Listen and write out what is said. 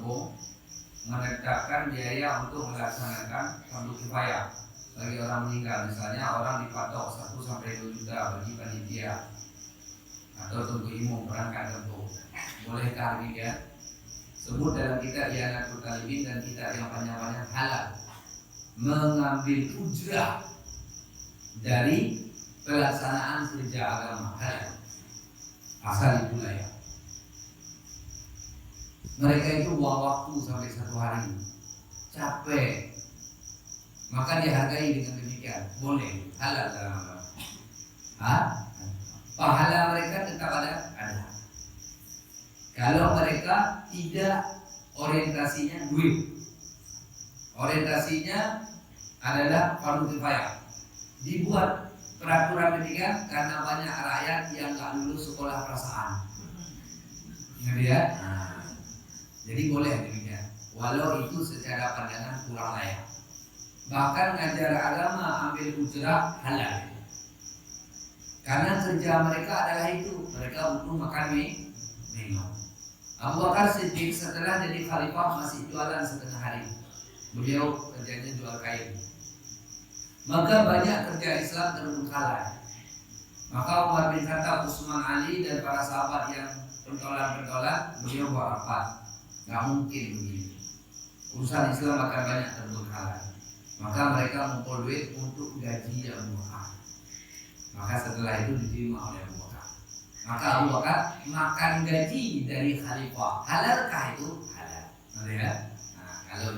kampung menetapkan biaya untuk melaksanakan fardu kifayah bagi orang meninggal. Misalnya orang dipatok 1 sampai 2 juta bagi panitia atau tunggu imum perangkat tentu. Bolehkah demikian? Sebut dalam kitab I'anatul Talibin dan kitab yang panjang-panjang halal mengambil ujrah dari pelaksanaan kerja agama halal. Asal itulah ya. Mereka itu buang waktu sampai 1 hari, capek, maka dihargai dengan demikian. Boleh, halal dalam agama. Pahala mereka tetap ada. Kalau mereka tidak orientasinya duit, orientasinya adalah fardu kifayah. Dibuat peraturan demikian karena banyak rakyat yang nggak lulus sekolah perasaan. Ya. Jadi boleh demikian, walau itu secara pandangan kurang layak. Bahkan ngajar agama ambil ujrah halal, karena kerja mereka adalah itu, mereka butuh makan minum. Abu Bakar Siddiq setelah jadi khalifah masih jualan setengah hari. Beliau kerjanya jual kain. Maka banyak kerja Islam terbengkalai. Maka Umar bin Khattab, Utsman, Ali dan para sahabat yang pentolan-pentolan, beliau buat apa? Gak mungkin begini. Urusan Islam akan banyak terbengkalai. Maka mereka mengumpul duit untuk gaji Abu Bakar. Maka setelah itu diterima oleh Abu Bakar. Maka Abu Bakar makan gaji dari khalifah. Halalkah itu? Halal. Ya? Nah, kalau